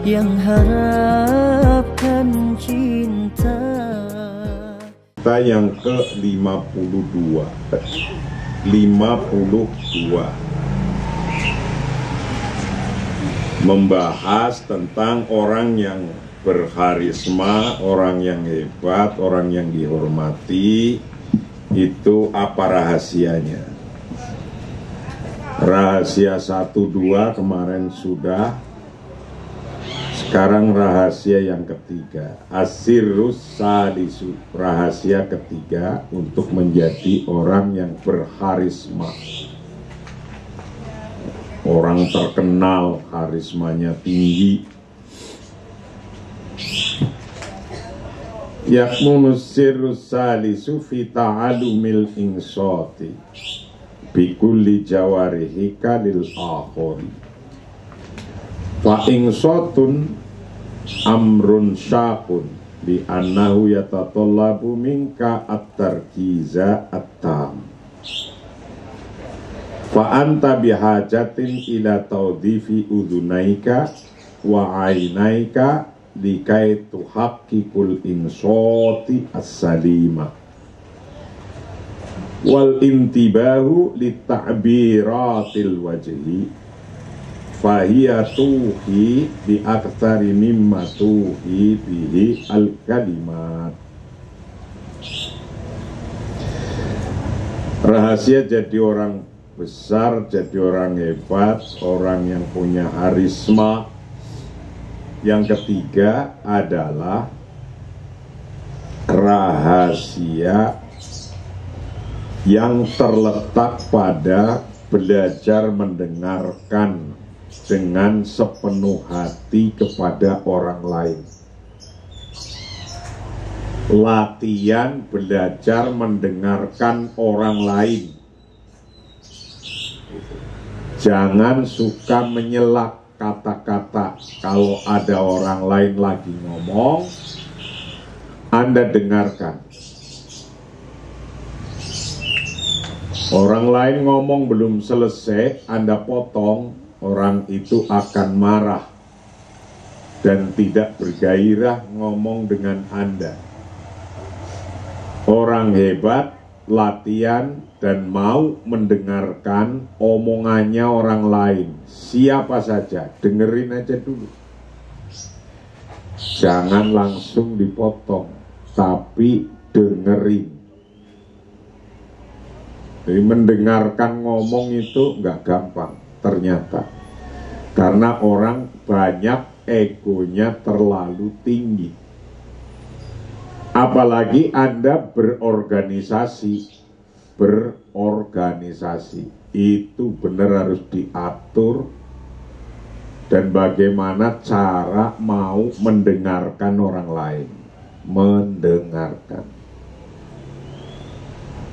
yang harapkan cinta. Kita yang ke-52 membahas tentang orang yang berkarisma, orang yang hebat, orang yang dihormati. Itu apa rahasianya? Rahasia 1, 2 kemarin sudah. Sekarang rahasia yang ketiga, asirus salisu, rahasia ketiga untuk menjadi orang yang berkarisma, orang terkenal, karismanya tinggi. Yakmunus sirrus salisu fi ta'alumil insati bikulli jawarihika lil akhori. Fa insatun amrun syakun bi annahu yatatallabu minka at-tarkiza at-tam. Fa anta bihajatin ila tawdifi udhunaika wa ainaika likai tuhaqqikul insati as-salima wal intibahu lita'biratil wajhi fahiya tuhi bi aktsari mimma tuhi bihi al-kalimat. Rahasia jadi orang besar, jadi orang hebat, orang yang punya karisma. Yang ketiga adalah rahasia yang terletak pada belajar mendengarkan dengan sepenuh hati kepada orang lain. Latihan belajar mendengarkan orang lain. Jangan suka menyelak kata-kata. Kalau ada orang lain lagi ngomong, Anda dengarkan. Orang lain ngomong belum selesai, Anda potong, orang itu akan marah dan tidak bergairah ngomong dengan Anda. Orang hebat latihan dan mau mendengarkan omongannya orang lain, siapa saja, dengerin aja dulu. Jangan langsung dipotong, tapi dengerin. Jadi mendengarkan ngomong itu nggak gampang ternyata, karena orang banyak egonya terlalu tinggi. Apalagi Anda berorganisasi itu benar harus diatur, dan bagaimana cara mau mendengarkan orang lain, mendengarkan.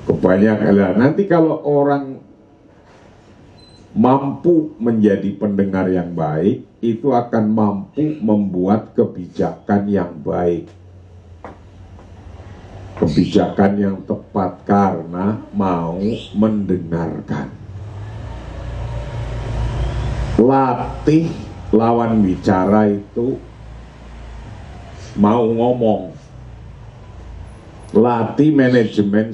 Kebanyakan nanti kalau orang mampu menjadi pendengar yang baik, itu akan mampu membuat kebijakan yang baik, kebijakan yang tepat, karena mau mendengarkan. Latih lawan bicara itu mau ngomong. Latih manajemen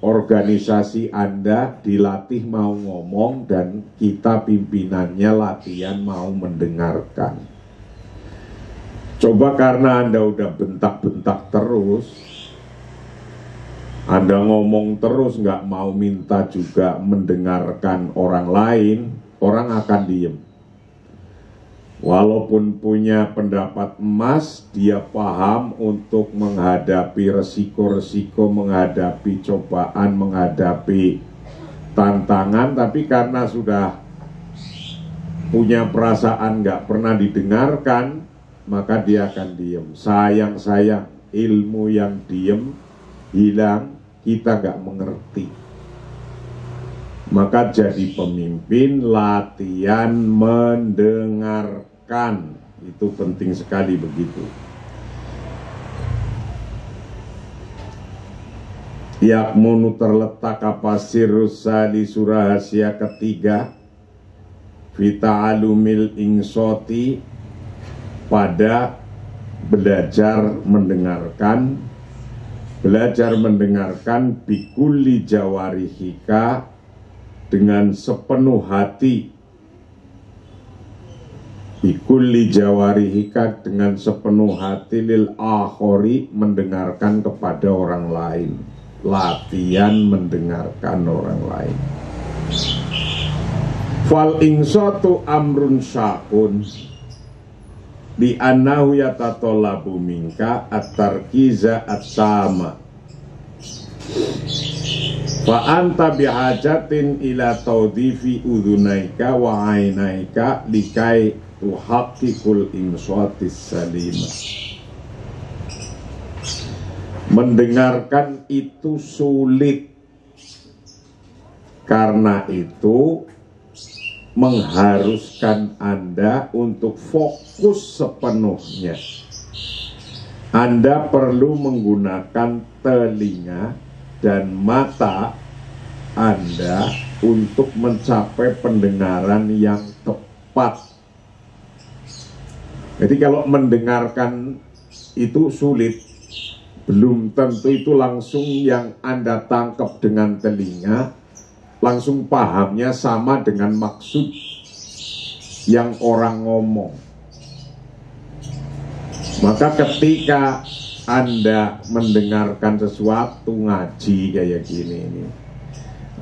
organisasi Anda dilatih mau ngomong, dan kita pimpinannya latihan mau mendengarkan. Coba karena Anda udah bentak-bentak terus, Anda ngomong terus, nggak mau minta juga mendengarkan orang lain, orang akan diem. Walaupun punya pendapat emas, dia paham untuk menghadapi resiko-resiko, menghadapi cobaan, menghadapi tantangan, tapi karena sudah punya perasaan nggak pernah didengarkan, maka dia akan diem. Sayang-sayang, ilmu yang diem hilang, kita nggak mengerti. Maka jadi pemimpin, latihan mendengarkan. Itu penting sekali begitu. Yakmunu terletak apa sirrus salisu, rahasia ketiga Fita'alumil insoti, pada belajar mendengarkan bikulli jawarihika, dengan sepenuh hati, bikulli jawarihika, dengan sepenuh hati, lil akhori, mendengarkan kepada orang lain, latihan mendengarkan orang lain. Fal insatu amrun syakun, di annahu yatatolabu minka at-tarkiza at-tama, fa anta bihajatin ila tawdifi udhunaika wa ainaika likai tuhaqqiqul inshatis salima. Mendengarkan itu sulit, karena itu mengharuskan Anda untuk fokus sepenuhnya. Anda perlu menggunakan telinga dan mata Anda untuk mencapai pendengaran yang tepat. Jadi kalau mendengarkan itu sulit, belum tentu itu langsung yang Anda tangkap dengan telinga, langsung pahamnya sama dengan maksud yang orang ngomong. Maka ketika Anda mendengarkan sesuatu, ngaji kayak gini ini,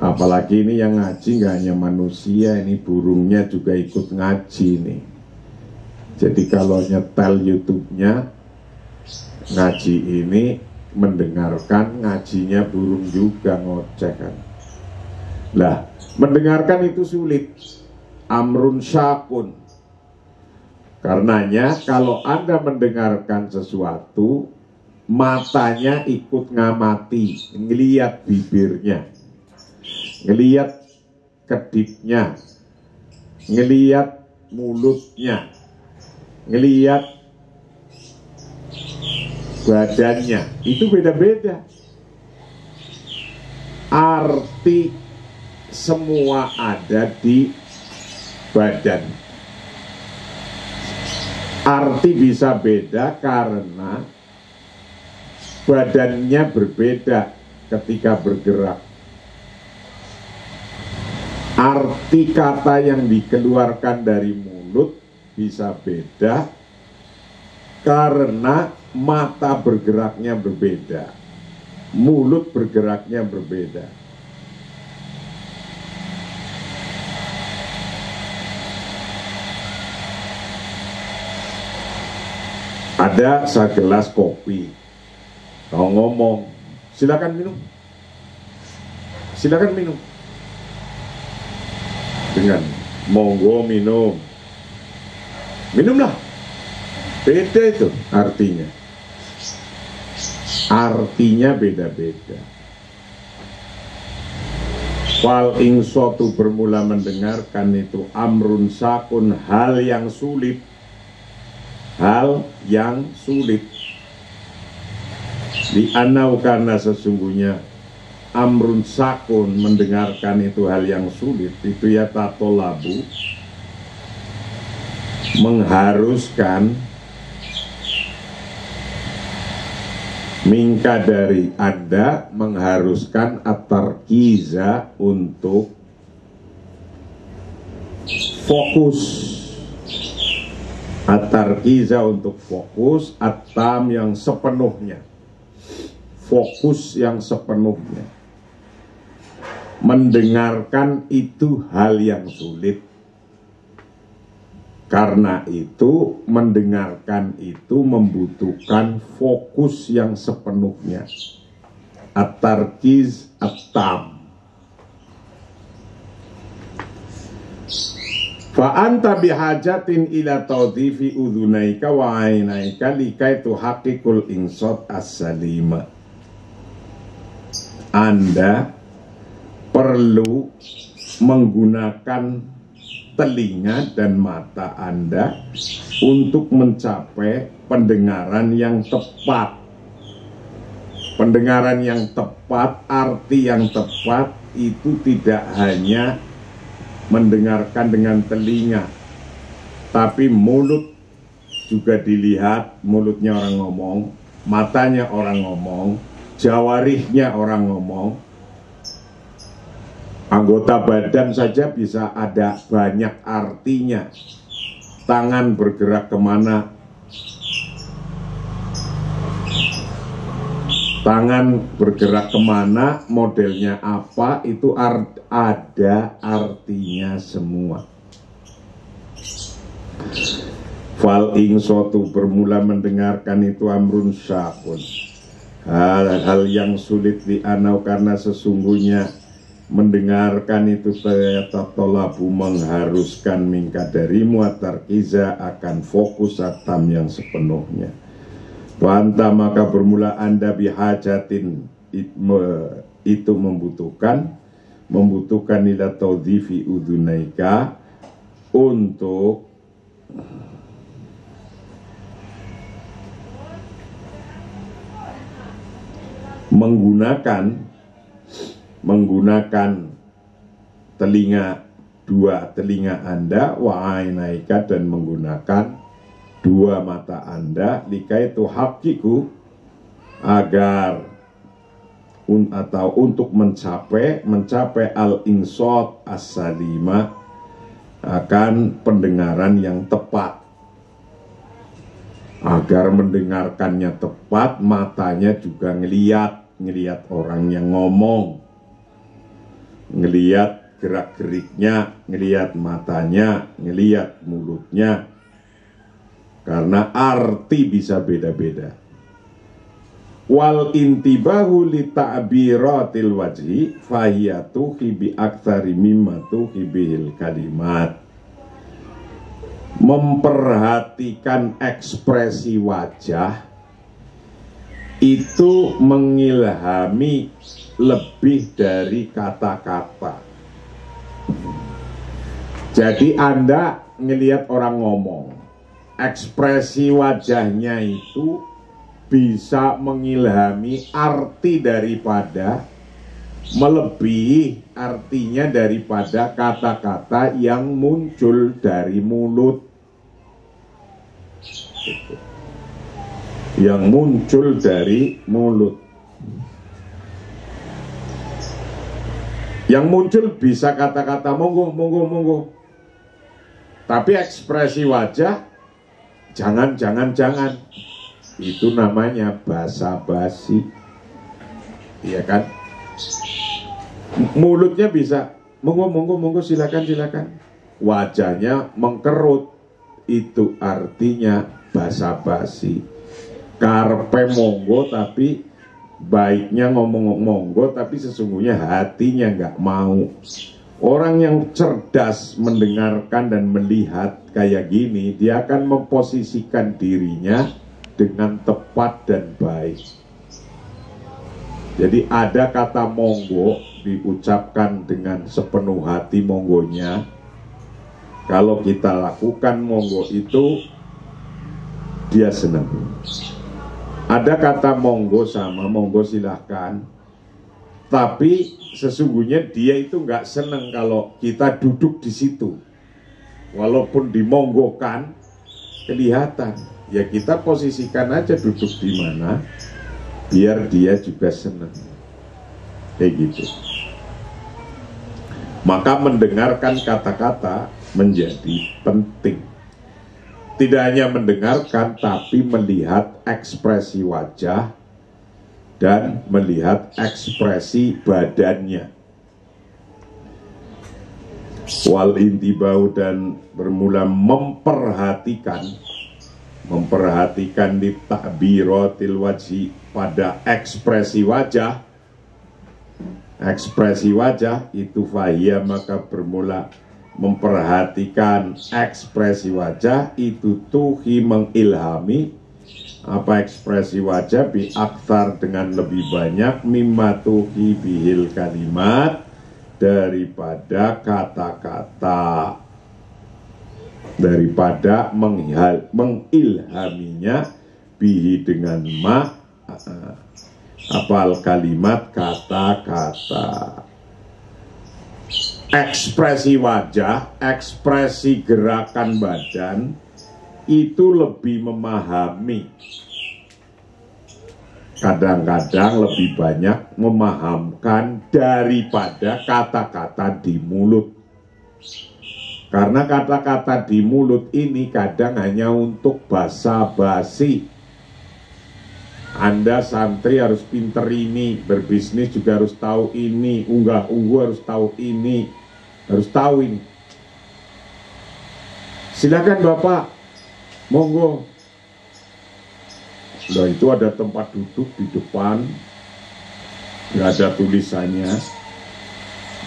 apalagi ini yang ngaji nggak hanya manusia, ini burungnya juga ikut ngaji nih. Jadi kalau nyetel YouTube-nya, ngaji ini mendengarkan, ngajinya burung juga ngoceh kan. Lah, mendengarkan itu sulit, amrun syakun. Karenanya kalau Anda mendengarkan sesuatu, matanya ikut ngamati, ngelihat bibirnya, ngelihat kedipnya, ngelihat mulutnya, ngelihat badannya. Itu beda-beda. Arti semua ada di badan. Arti bisa beda karena badannya berbeda ketika bergerak. Arti kata yang dikeluarkan dari mulut bisa beda karena mata bergeraknya berbeda, mulut bergeraknya berbeda. Ada segelas kopi, kau ngomong, silakan minum, silakan minum, dengan monggo minum, minumlah. Beda itu artinya. Artinya beda-beda. Fal ingsotu, bermula mendengarkan itu amrun sakun, hal yang sulit. Hal yang sulit. Di anau, karena sesungguhnya amrun sakun, mendengarkan itu hal yang sulit. Itu ya tatolabu, mengharuskan mingka dari Anda, mengharuskan at-tarkiza, untuk fokus. At-tarkiza untuk fokus, at-tam yang sepenuhnya, fokus yang sepenuhnya. Mendengarkan itu hal yang sulit. Karena itu mendengarkan itu membutuhkan fokus yang sepenuhnya. At-tarkiz at-tam. Fa anta bihajatin ila tawdifi udhunaika wa ainaika likai tuhaqqiqul insat as-salima. Anda perlu menggunakan telinga dan mata Anda untuk mencapai pendengaran yang tepat. Pendengaran yang tepat, arti yang tepat itu tidak hanya mendengarkan dengan telinga, tapi mulut juga dilihat, mulutnya orang ngomong, matanya orang ngomong, jawarihnya orang ngomong. Anggota badan saja bisa ada banyak artinya. Tangan bergerak kemana, modelnya apa, itu ada artinya semua. Fal ingsotu, bermula mendengarkan itu amrun syakun, hal yang sulit dianau, karena sesungguhnya mendengarkan itu tatolabu, mengharuskan mingka darimu atarkiza, akan fokus atam yang sepenuhnya. Wanta, maka bermula anda bihajatin, itu membutuhkan ila taudhifi udunaika, untuk menggunakan dua telinga Anda, wa'ainaika, dan menggunakan dua mata Anda, likai itu hakiku, agar atau untuk mencapai al-insot as-salima, akan pendengaran yang tepat. Agar mendengarkannya tepat, matanya juga ngeliat orang yang ngomong, ngeliat gerak-geriknya, ngeliat matanya, ngeliat mulutnya, karena arti bisa beda-beda. Wal intibahu li ta'biratil wajhi fahiyatu bi aktsari mimma tuhibihil kalimat. Memperhatikan ekspresi wajah itu mengilhami lebih dari kata-kata. Jadi Anda ngelihat orang ngomong, ekspresi wajahnya itu bisa mengilhami arti daripada, melebihi artinya daripada kata-kata yang muncul dari mulut. Yang muncul dari mulut. Yang muncul bisa kata-kata monggo. Tapi ekspresi wajah jangan. Itu namanya basa-basi. Iya kan? Mulutnya bisa monggo, silakan. Wajahnya mengkerut. Itu artinya basa-basi. Karpe monggo, tapi baiknya ngomong monggo, tapi sesungguhnya hatinya nggak mau. Orang yang cerdas mendengarkan dan melihat kayak gini, dia akan memposisikan dirinya dengan tepat dan baik. Jadi ada kata monggo diucapkan dengan sepenuh hati monggonya. Kalau kita lakukan monggo itu, dia senang. Ada kata monggo sama monggo silahkan, tapi sesungguhnya dia itu nggak senang kalau kita duduk di situ. Walaupun dimonggokan, kelihatan. Ya kita posisikan aja duduk di mana, biar dia juga senang. Kayak gitu. Maka mendengarkan kata-kata menjadi penting. Tidak hanya mendengarkan, tapi melihat ekspresi wajah dan melihat ekspresi badannya. Wal intibau, dan bermula memperhatikan di ta'biratil wajhi, pada ekspresi wajah. Ekspresi wajah itu fahiyah, maka bermula memperhatikan ekspresi wajah itu tuhi, mengilhami apa ekspresi wajah, bi aktsar, dengan lebih banyak, mimma tuhi bihil kalimat, daripada kata-kata, daripada mengilhaminya bihi, dengan apal kalimat, kata-kata. ekspresi wajah, ekspresi gerakan badan itu lebih memahami. Kadang-kadang lebih banyak memahamkan daripada kata-kata di mulut. Karena kata-kata di mulut ini kadang hanya untuk basa-basi. Anda santri harus pinter ini, berbisnis juga harus tahu ini, unggah-ungguh harus tahu ini, harus tahu ini. Silakan Bapak, monggo. Nah, itu ada tempat duduk di depan, nggak ada tulisannya.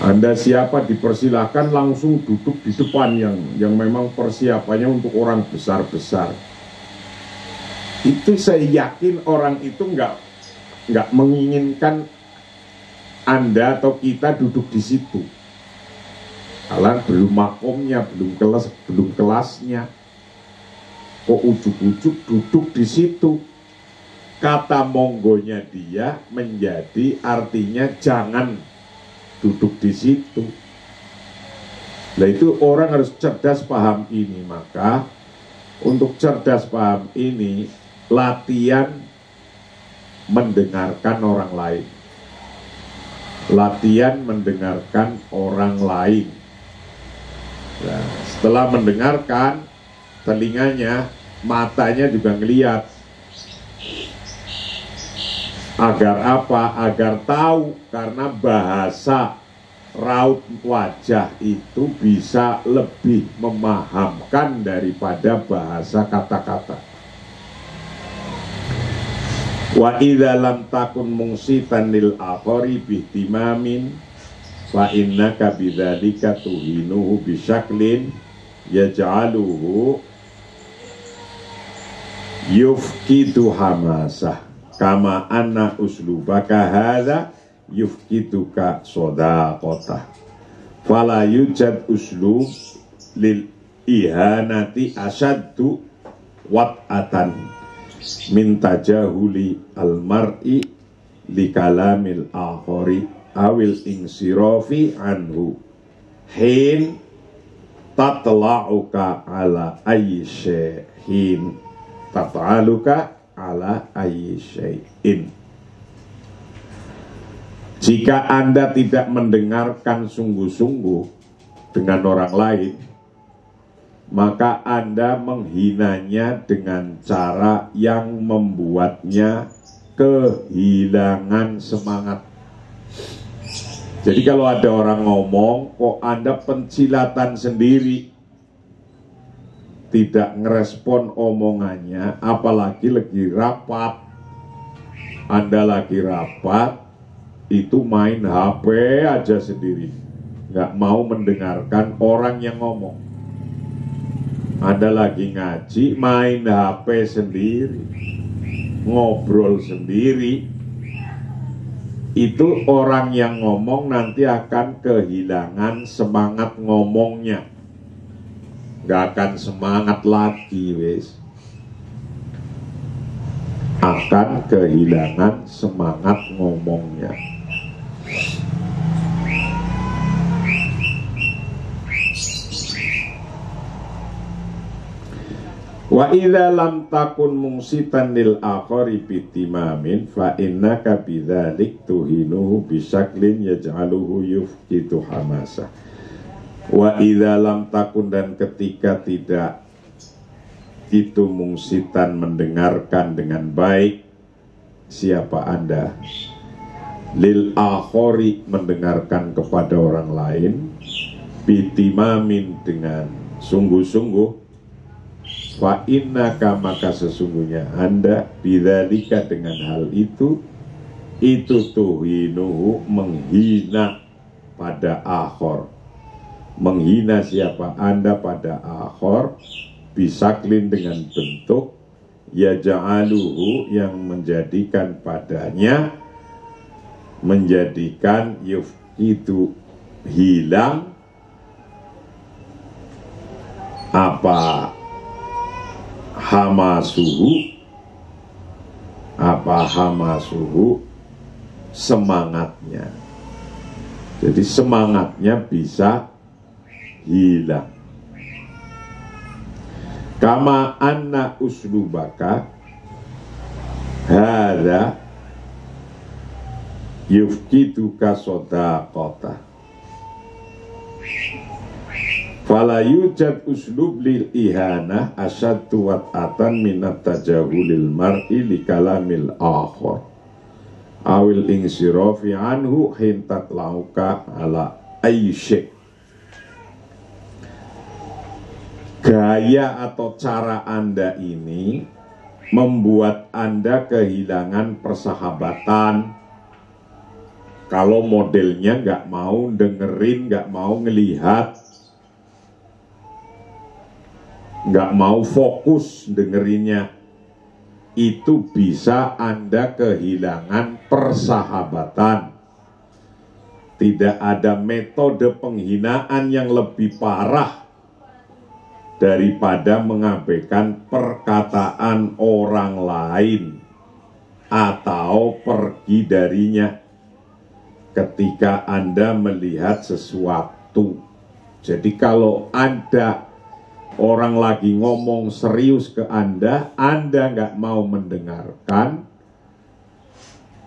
Anda siapa dipersilahkan langsung duduk di depan yang memang persiapannya untuk orang besar-besar. Itu saya yakin orang itu nggak menginginkan Anda atau kita duduk di situ. Kalian belum makomnya, belum kelasnya. Kok ujuk-ujuk duduk di situ? Kata monggonya dia menjadi artinya jangan duduk di situ. Nah itu orang harus cerdas paham ini. Maka untuk cerdas paham ini, latihan mendengarkan orang lain. Latihan mendengarkan orang lain. Nah, setelah mendengarkan, telinganya, matanya juga ngelihat. Agar apa? Agar tahu, karena bahasa raut wajah itu bisa lebih memahamkan daripada bahasa kata-kata. Wa idza lam takun mungsitan lil akhari bihtimamin fa innaka bidzalika tuhinuhu bisyaklin yaj'aluhu yufkidu hamasah kama anna uslubaka hadza yufkiduka sodaqotah fala yujad uslub lil ihanati asaddu wat'atan min tajahuli al-mar'i li kalamil akhari awil insirafi anhu hin tatla'uka ala ayyi syai'in tat'aluka ala ayyi syai'in. Jika Anda tidak mendengarkan sungguh-sungguh dengan orang lain, maka Anda menghinanya dengan cara yang membuatnya kehilangan semangat. Jadi kalau ada orang ngomong, kok Anda pencilatan sendiri, tidak ngerespon omongannya, apalagi lagi rapat. Anda lagi rapat, itu main HP aja sendiri, nggak mau mendengarkan orang yang ngomong. Anda lagi ngaji, main HP sendiri, ngobrol sendiri. Itu orang yang ngomong nanti akan kehilangan semangat ngomongnya. Gak akan semangat lagi, wes. Akan kehilangan semangat ngomongnya. Wa idza lam takun mungsitan lil akhari bitimamin fa innaka bidzalik tuhinuhu bisaklin yaj'aluhu yufkitu hamasah. Wa idza lam takun, dan ketika tidak itu mungsitan mendengarkan dengan baik, siapa Anda? Lil akhari, mendengarkan kepada orang lain, bitimamin, dengan sungguh-sungguh, fa innaka, maka sesungguhnya Anda, bidzalika, dengan hal itu tuhinuhu, menghina pada akhor. Menghina siapa Anda pada akhor, bisaklin, dengan bentuk yaja'aluhu, yang menjadikan padanya, menjadikan itu hilang apa hamasuhu, semangatnya. Jadi semangatnya bisa hilang. Kama anna uslubaka hadza yufkiduka sodaqata fala yujad uslub lil ihana asyaddu wat'atan minat tajahulil mar'i li kalamil akhar awil insirafi anhu hintat lauka ala ayyisyik. Gaya atau cara Anda ini membuat Anda kehilangan persahabatan. Kalau modelnya nggak mau dengerin, nggak mau ngelihat, nggak mau fokus dengerinnya, itu bisa Anda kehilangan persahabatan. Tidak ada metode penghinaan yang lebih parah daripada mengabaikan perkataan orang lain atau pergi darinya ketika Anda melihat sesuatu. Jadi kalau ada orang lagi ngomong serius ke Anda nggak mau mendengarkan,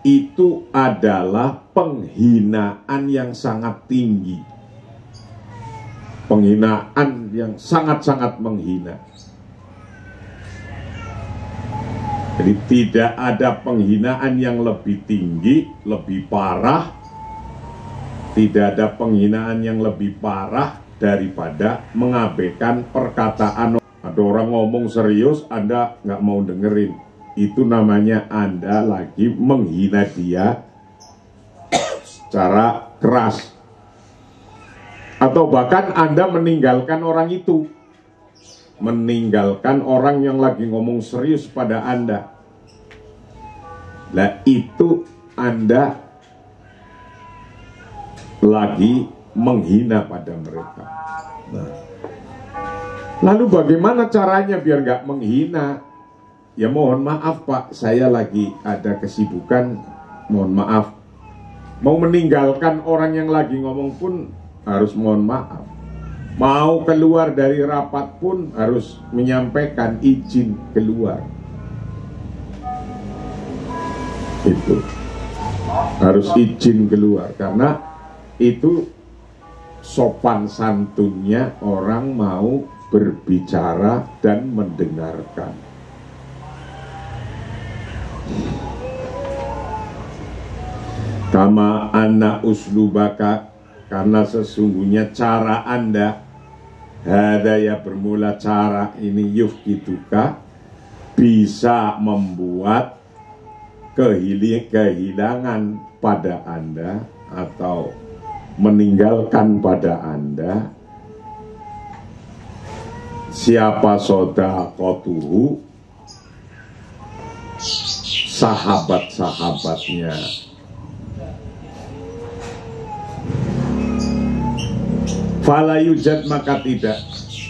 itu adalah penghinaan yang sangat tinggi. Penghinaan yang sangat-sangat menghina. Jadi tidak ada penghinaan yang lebih tinggi, lebih parah. Tidak ada penghinaan yang lebih parah daripada mengabaikan perkataan. Ada orang ngomong serius, Anda nggak mau dengerin. Itu namanya Anda lagi menghina dia secara keras. Atau bahkan Anda meninggalkan orang itu, meninggalkan orang yang lagi ngomong serius pada Anda. Nah itu Anda lagi menghina pada mereka. Nah, lalu bagaimana caranya biar nggak menghina? Ya mohon maaf Pak, saya lagi ada kesibukan, mohon maaf. Mau meninggalkan orang yang lagi ngomong pun harus mohon maaf. Mau keluar dari rapat pun harus menyampaikan izin keluar. Itu harus izin keluar, karena itu sopan santunnya orang mau berbicara dan mendengarkan. Kama anna uslubaka, karena sesungguhnya cara Anda, hadaya bermula cara ini yufkiduka, bisa membuat kehilangan pada Anda atau meninggalkan pada Anda siapa sodakotuhu, sahabat-sahabatnya. Fala yujad, maka tidak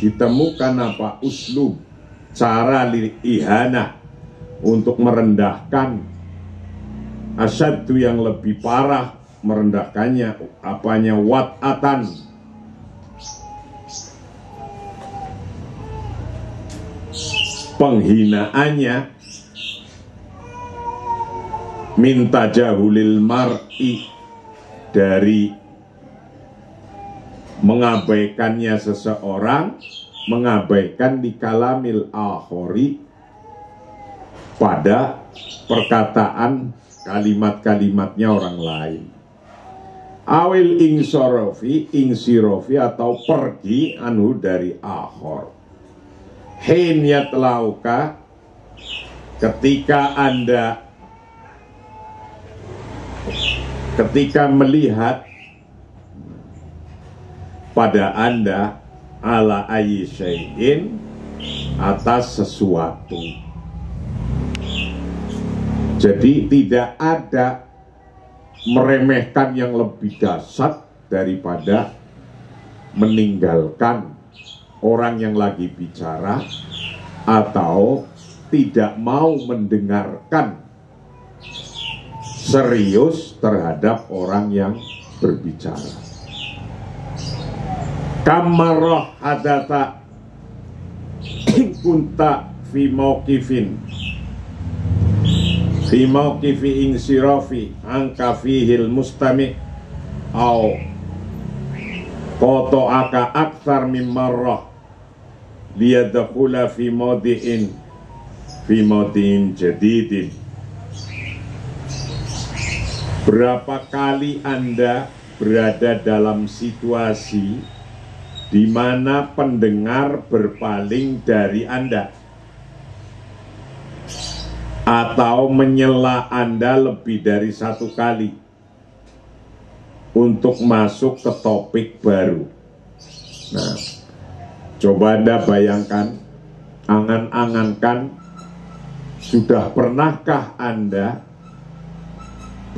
ditemukan apa uslub, cara ihana, untuk merendahkan, asyaddu yang lebih parah merendahkannya, apanya, wat'atan, penghinaannya, minta jahulil mar'i, dari mengabaikannya seseorang, mengabaikan di kalamil akhori, pada perkataan kalimat-kalimatnya orang lain. Awil insirofi atau pergi anhu dari akhor. Hin yatlauka, ketika melihat pada Anda ala ayyi syai'in, atas sesuatu. Jadi tidak ada meremehkan yang lebih dahsyat daripada meninggalkan orang yang lagi bicara atau tidak mau mendengarkan serius terhadap orang yang berbicara. Kamarah hadata kunta fi mauqifi insirafi angka fihil mustami au qata'aka akthar min marrah liyadkhula fi mawdi'in jadidin. Berapa kali Anda berada dalam situasi di mana pendengar berpaling dari Anda atau menyela Anda lebih dari satu kali untuk masuk ke topik baru. Nah, coba Anda bayangkan, angan-angankan, sudah pernahkah Anda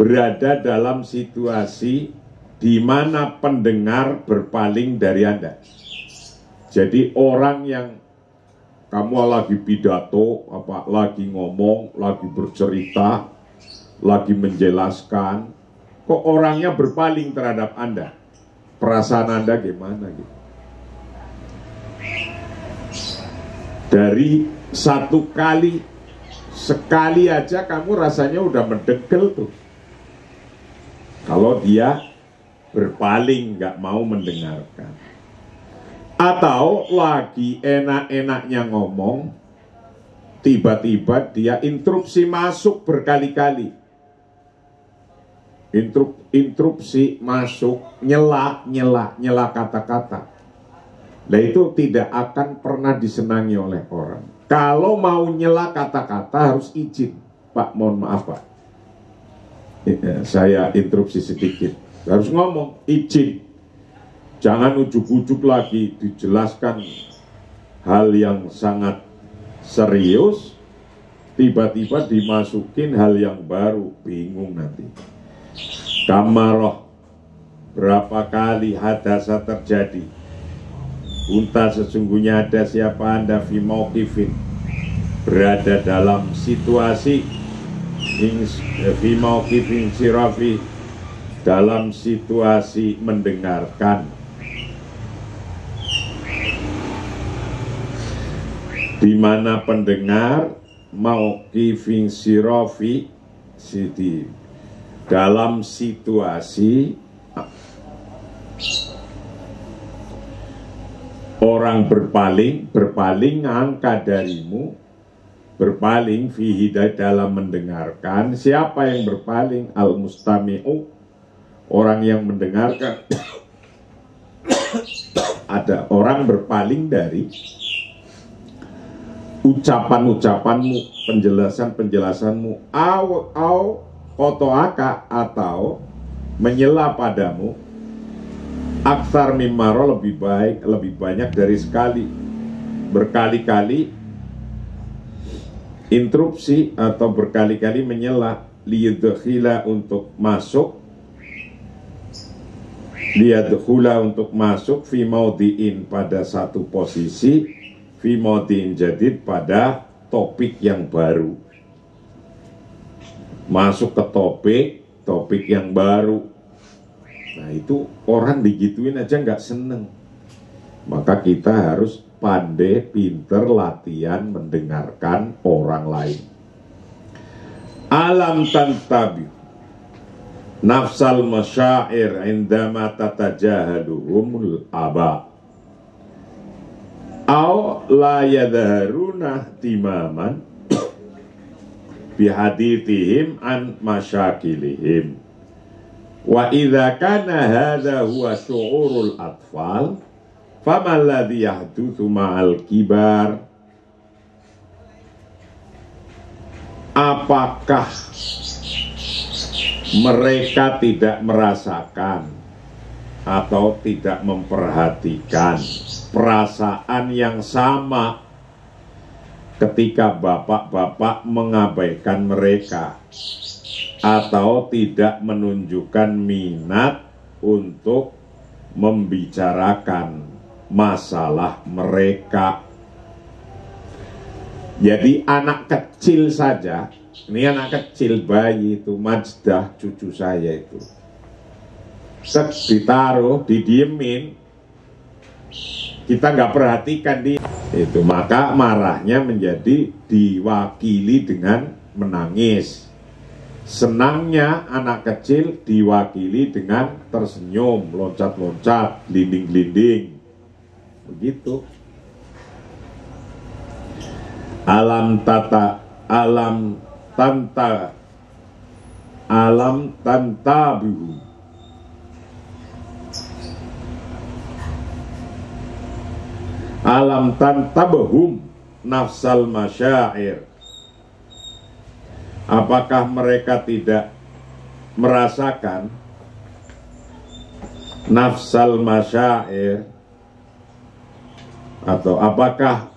berada dalam situasi di mana pendengar berpaling dari Anda? Jadi orang yang kamu lagi pidato, lagi ngomong, lagi bercerita, lagi menjelaskan, kok orangnya berpaling terhadap Anda? Perasaan Anda gimana gitu? Dari satu kali, sekali aja kamu rasanya udah mendegel tuh. Kalau dia berpaling, nggak mau mendengarkan. Atau lagi enak-enaknya ngomong, tiba-tiba dia interupsi masuk berkali-kali. Interupsi masuk, nyela kata-kata. Nah itu tidak akan pernah disenangi oleh orang. Kalau mau nyela kata-kata harus izin. Pak, mohon maaf Pak, saya interupsi sedikit. Harus ngomong, izin. Jangan ujuk-ujuk lagi dijelaskan hal yang sangat serius, tiba-tiba dimasukin hal yang baru, bingung nanti. Kamarah, berapa kali hadasa terjadi. Unta sesungguhnya ada siapa Anda fi mauqifin, berada dalam situasi fi mauqifin sirafi, dalam situasi mendengarkan, di mana pendengar mauqifin sirafi dalam situasi orang berpaling angka darimu, berpaling fihi dalam mendengarkan. Siapa yang berpaling? Al-mustami'u, orang yang mendengarkan. Ada orang berpaling dari ucapan-ucapanmu, penjelasan-penjelasanmu, au kotoaka, atau menyela padamu, aksar mimaro, lebih banyak dari sekali, berkali-kali interupsi atau berkali-kali menyela, liyadkhila untuk masuk, fi maudi'in pada satu posisi, fi maudi'in jadid pada topik yang baru. Masuk ke topik yang baru. Nah itu orang digituin aja nggak seneng. Maka kita harus pandai, pinter, latihan mendengarkan orang lain. Alam tantabi nafsal masyair indama tatajahaduhumul aba au la yadharuna timaman bihadithihim an masyakilihim. Wa idza kana hadza huwa syu'urul atfal famal ladzi yahdutsu ma'al kibar. Apakah mereka tidak merasakan atau tidak memperhatikan perasaan yang sama ketika bapak-bapak mengabaikan mereka atau tidak menunjukkan minat untuk membicarakan masalah mereka? Jadi anak kecil saja, ini anak kecil, bayi itu, Majdah cucu saya itu, ditaruh, didiemin, kita nggak perhatikan dia itu, maka marahnya menjadi diwakili dengan menangis. Senangnya anak kecil diwakili dengan tersenyum, loncat-loncat, glinding-glinding, begitu. Alam tantabihu. Alam tantabhum nafsal masyair. Apakah mereka tidak merasakan nafsal masyair, atau apakah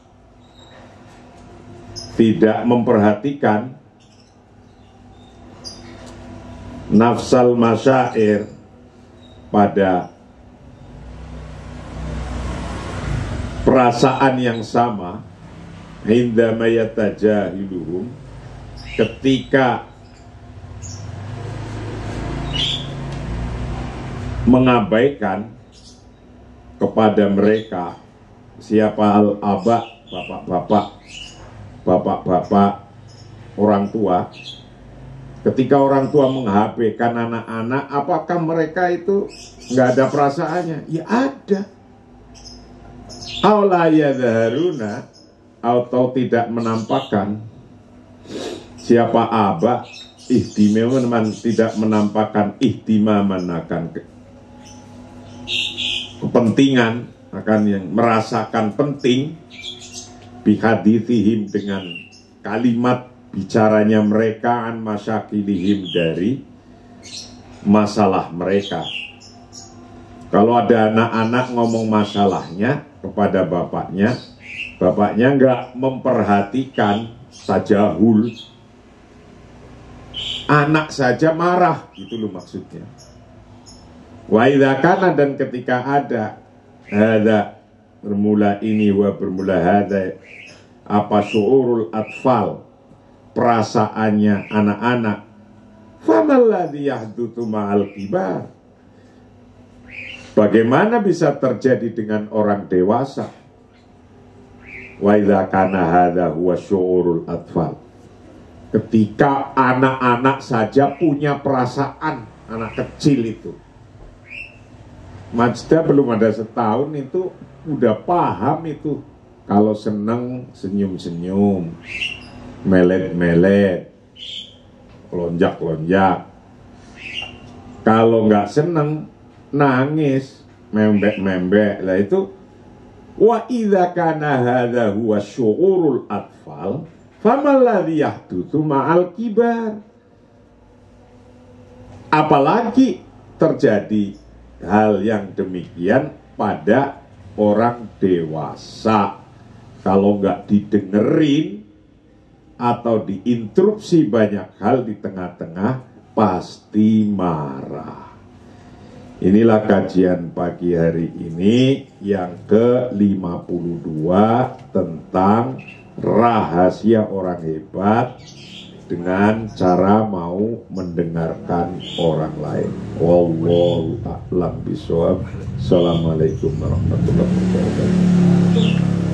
tidak memperhatikan nafsal masyair pada perasaan yang sama, hindama yatajahiluhum, ketika mengabaikan kepada mereka. Siapa al-aba, bapak-bapak orang tua, ketika orang tua mengabaikan anak-anak, apakah mereka itu nggak ada perasaannya? Ya ada. Aula yadharuna, atau tidak menampakkan. Siapa aba ihtimaman, tidak menampakkan ihtimaman akan kepentingan, akan yang merasakan penting bihadithihim, dengan kalimat bicaranya mereka, an masyakilihim, dari masalah mereka. Kalau ada anak-anak ngomong masalahnya kepada bapaknya, bapaknya nggak memperhatikan, tajahul, anak saja marah, gitu loh maksudnya. Wa idza kana, dan ketika ada hada, bermula ini, wa bermula hada, apa syu'urul atfal, perasaannya anak-anak, famalladhi yahdutsu ma'al kibar, bagaimana bisa terjadi dengan orang dewasa? Wa idza kana hada huwa syu'urul atfal, ketika anak-anak saja punya perasaan, anak kecil itu, Majda belum ada setahun itu udah paham itu. Kalau seneng senyum-senyum, melet-melet, lonjak-lonjak. Kalau nggak seneng nangis, membek-membek. Lah itu, wa idza kana hadza huwa syu'urul atfal, famalladhi yahdutsu ma'al kibar. Apalagi terjadi hal yang demikian pada orang dewasa. Kalau nggak didengerin atau diinterupsi banyak hal di tengah-tengah, pasti marah. Inilah kajian pagi hari ini yang ke-52 tentang rahasia orang hebat dengan cara mau mendengarkan orang lain. Wallahu a'lam bishawab. Assalamualaikum warahmatullahi wabarakatuh.